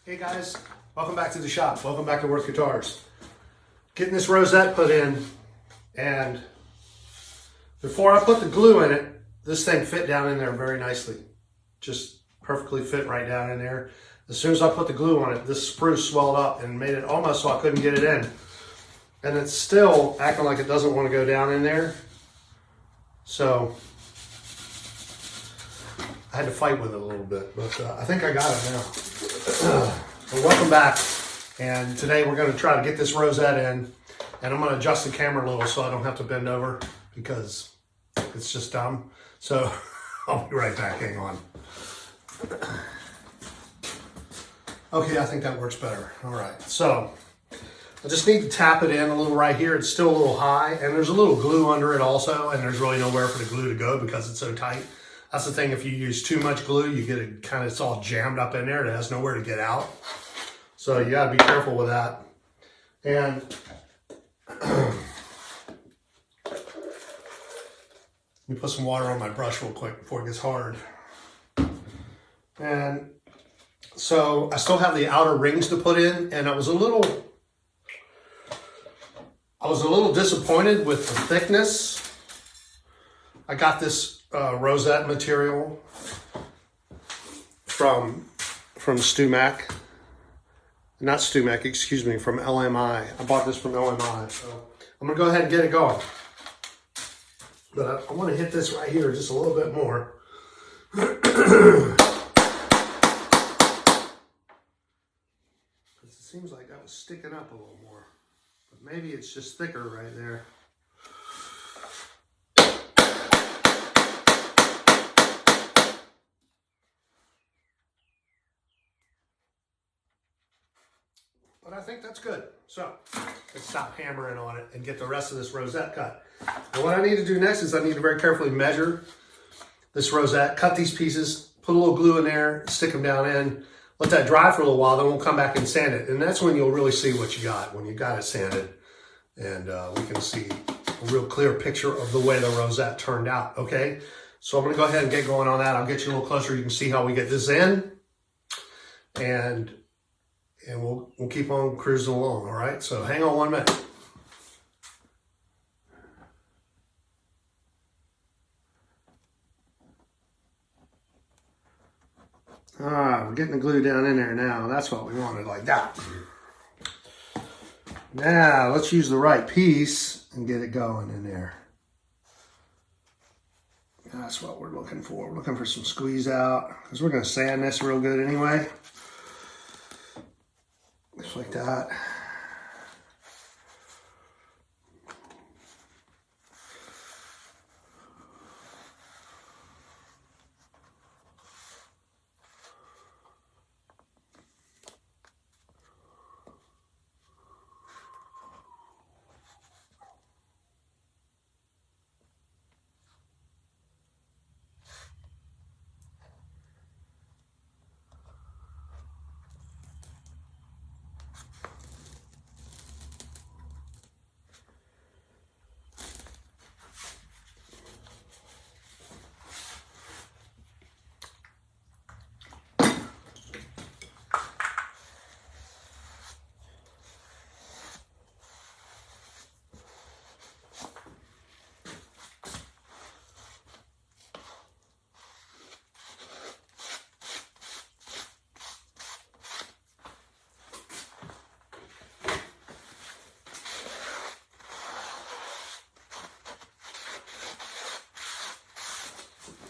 Hey guys, welcome back to the shop. Welcome back to Worth Guitars. Getting this rosette put in, and before I put the glue in it, this thing fit down in there very nicely. Just perfectly fit right down in there. As soon as I put the glue on it, this spruce swelled up and made it almost so I couldn't get it in. And it's still acting like it doesn't want to go down in there. So I had to fight with it a little bit, but I think I got it now. Well, welcome back, and today we're going to try to get this rosette in, and I'm going to adjust the camera a little so I don't have to bend over because it's just dumb. So I'll be right back. Hang on. Okay, I think that works better. All right, so I just need to tap it in a little right here. It's still a little high, and there's a little glue under it also, and there's really nowhere for the glue to go because it's so tight. That's the thing, if you use too much glue, you get it kind of, it's all jammed up in there. It has nowhere to get out. So you gotta be careful with that. And let me put some water on my brush real quick before it gets hard. And so I still have the outer rings to put in, and I was a little disappointed with the thickness. I got this rosette material from StuMac. Not StuMac, excuse me, from LMI. I bought this from LMI. So I'm gonna go ahead and get it going. But I wanna hit this right here just a little bit more. It seems like that was sticking up a little more. But maybe it's just thicker right there. But I think that's good. So let's stop hammering on it and get the rest of this rosette cut. And what I need to do next is I need to very carefully measure this rosette, cut these pieces, put a little glue in there, stick them down in, let that dry for a little while, then we'll come back and sand it. And that's when you'll really see what you got, when you got it sanded. And we can see a real clear picture of the way the rosette turned out, okay? So I'm gonna go ahead and get going on that. I'll get you a little closer. You can see how we get this in. And we'll keep on cruising along, all right? So hang on 1 minute. All right, we're getting the glue down in there now. That's what we wanted, like that. Now, let's use the right piece and get it going in there. That's what we're looking for. We're looking for some squeeze out because we're going to sand this real good anyway. Just like that.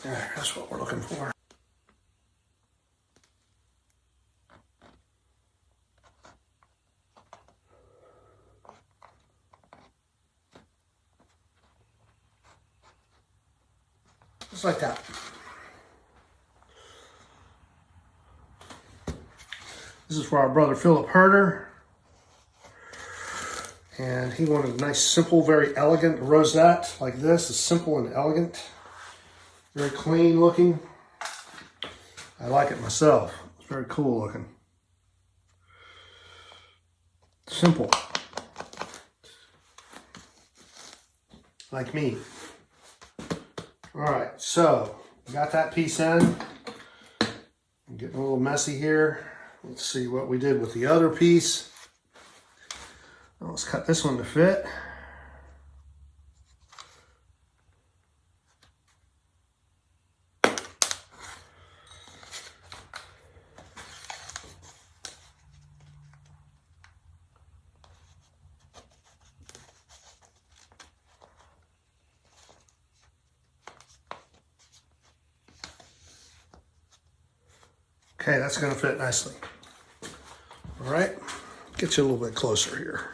There, that's what we're looking for. Just like that. This is for our brother Philip Herder. And he wanted a nice, simple, very elegant rosette like this. It's simple and elegant. Very clean looking. I like it myself. It's very cool looking. Simple. Like me. All right, so got that piece in. I'm getting a little messy here. Let's see what we did with the other piece. Let's cut this one to fit. Okay, that's going to fit nicely. All right, get you a little bit closer here.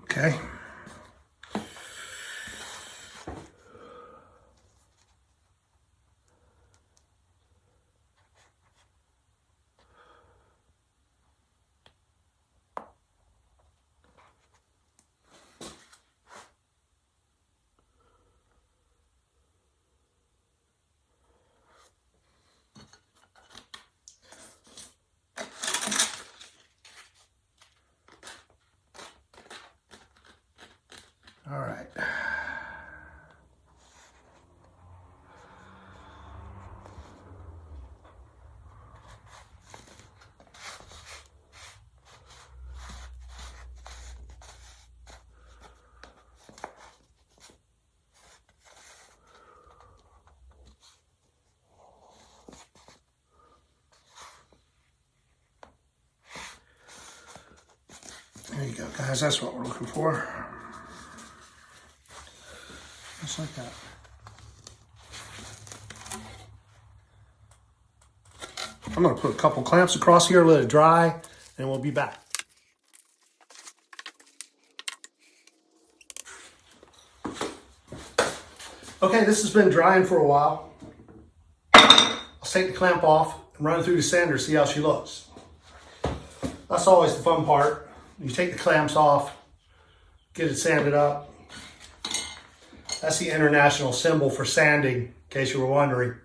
Okay. All right. There you go, guys. That's what we're looking for. Just like that. I'm going to put a couple clamps across here, let it dry, and we'll be back. Okay, this has been drying for a while. I'll take the clamp off and run it through the sander, see how she looks. That's always the fun part. You take the clamps off, get it sanded up. That's the international symbol for sanding, in case you were wondering.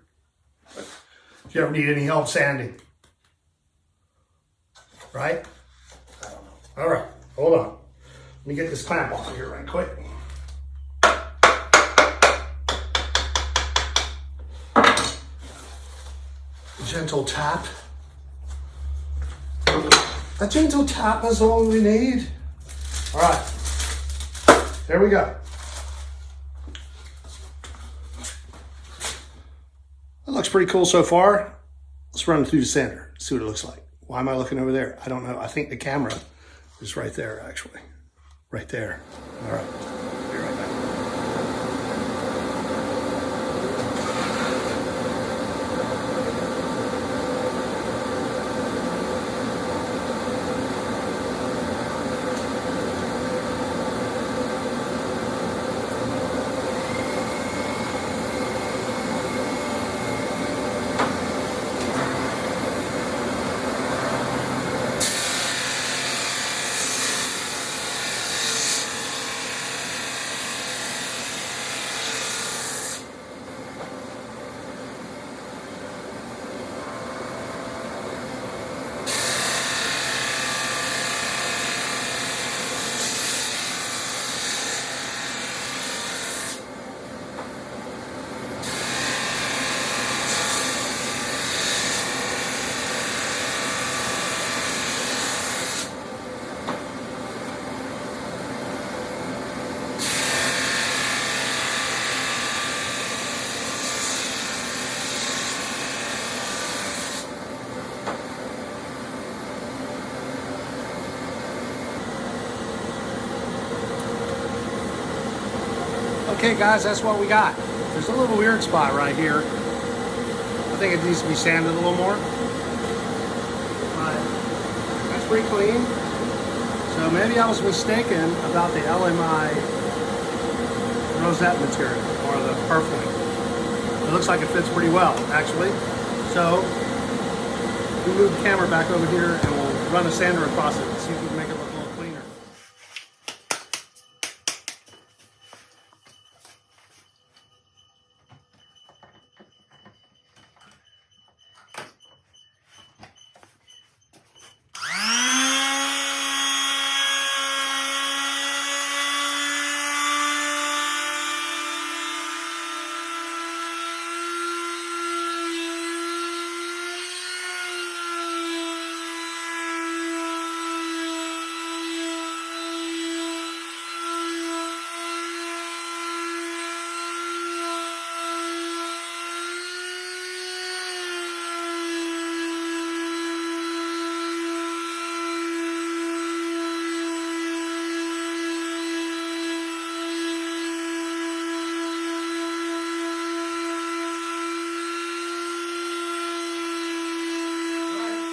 If you ever need any help sanding. Right? I don't know. All right, hold on. Let me get this clamp off of here right quick. Gentle tap. A gentle tap is all we need. All right, there we go. That looks pretty cool so far. Let's run it through the sander, see what it looks like. Why am I looking over there? I don't know. I think the camera is right there, actually. Right there. All right, be right back. Okay guys, that's what we got. There's a little weird spot right here. I think it needs to be sanded a little more. But that's pretty clean. So maybe I was mistaken about the LMI rosette material or the purfling. It looks like it fits pretty well, actually. So we move the camera back over here and we'll run a sander across it and see if we can make it look a little cleaner.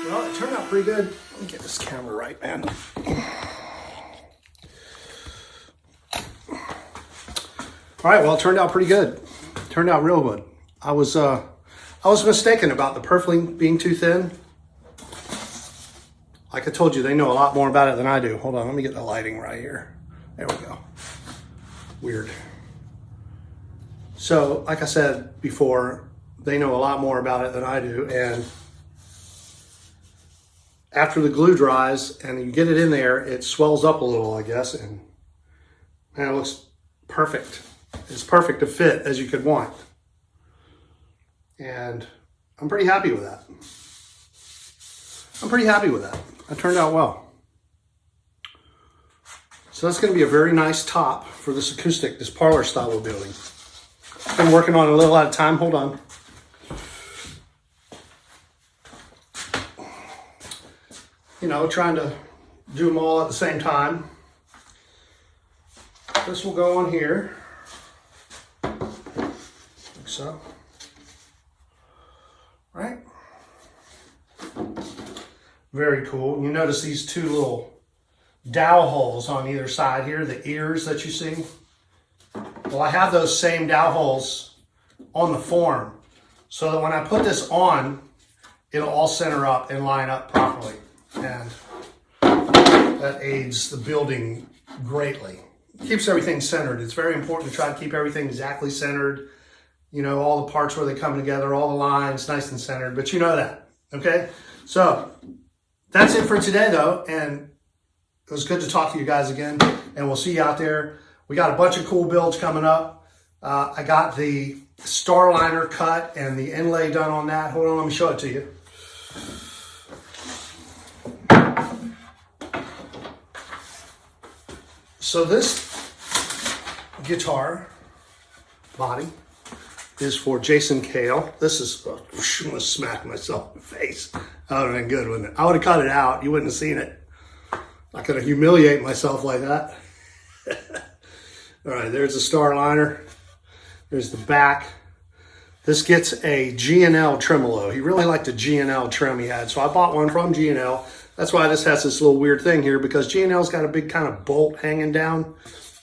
Well, it turned out pretty good. Let me get this camera right, man. All right, well, it turned out pretty good. Turned out real good. I was mistaken about the purfling being too thin. Like I told you, they know a lot more about it than I do. Hold on, let me get the lighting right here. There we go. Weird. So, like I said before, they know a lot more about it than I do, and after the glue dries and you get it in there, it swells up a little, I guess, and man, it looks perfect. It's perfect to fit as you could want. And I'm pretty happy with that. I'm pretty happy with that. It turned out well. So that's going to be a very nice top for this acoustic, this parlor style we're building. Been working on it a little at a time. Hold on. You know, trying to do them all at the same time. This will go on here, like so. Right? Very cool. You notice these two little dowel holes on either side here, the ears that you see. Well, I have those same dowel holes on the form so that when I put this on, it'll all center up and line up properly. And that aids the building greatly. Keeps everything centered. It's very important to try to keep everything exactly centered. You know, all the parts where they come together, all the lines nice and centered, but you know that, okay? So that's it for today though, and it was good to talk to you guys again, and we'll see you out there. We got a bunch of cool builds coming up. I got the Starliner cut and the inlay done on that. Hold on, let me show it to you. So this guitar body is for Jason Cale. This is, I'm gonna smack myself in the face. That would have been good, wouldn't it? I would have cut it out. You wouldn't have seen it. I could have humiliate myself like that. All right, there's the Starliner. There's the back. This gets a G&L tremolo. He really liked the G&L trim he had, so I bought one from G&L. That's why this has this little weird thing here, because G&L's got a big kind of bolt hanging down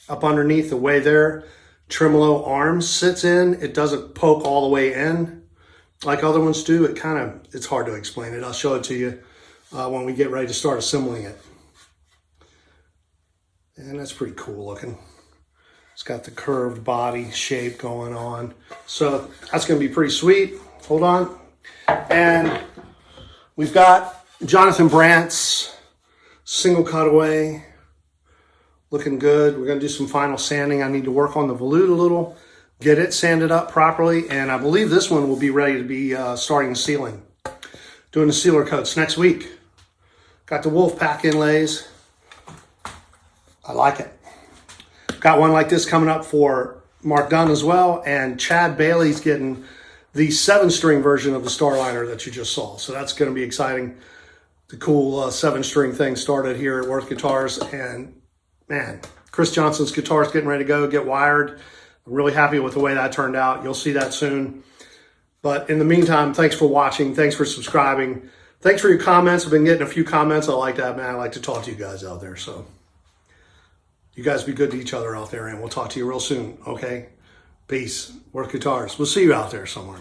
up underneath the way their tremolo arm sits in. It doesn't poke all the way in like other ones do. It's hard to explain it. I'll show it to you when we get ready to start assembling it. And that's pretty cool looking. It's got the curved body shape going on. So that's gonna be pretty sweet. Hold on. And we've got Jonathan Brandt's single cutaway, looking good. We're gonna do some final sanding. I need to work on the volute a little, get it sanded up properly, and I believe this one will be ready to be starting the sealing. Doing the sealer coats next week. Got the Wolfpack inlays. I like it. Got one like this coming up for Mark Dunn as well, and Chad Bailey's getting the 7-string version of the Starliner that you just saw. So that's gonna be exciting. The cool 7-string thing started here at Worth Guitars, and man, Chris Johnson's guitar is getting ready to go, get wired. I'm really happy with the way that turned out. You'll see that soon. But in the meantime, thanks for watching. Thanks for subscribing. Thanks for your comments. I've been getting a few comments. I like that, man. I like to talk to you guys out there. So you guys be good to each other out there, and we'll talk to you real soon, okay? Peace. Work guitars. We'll see you out there somewhere.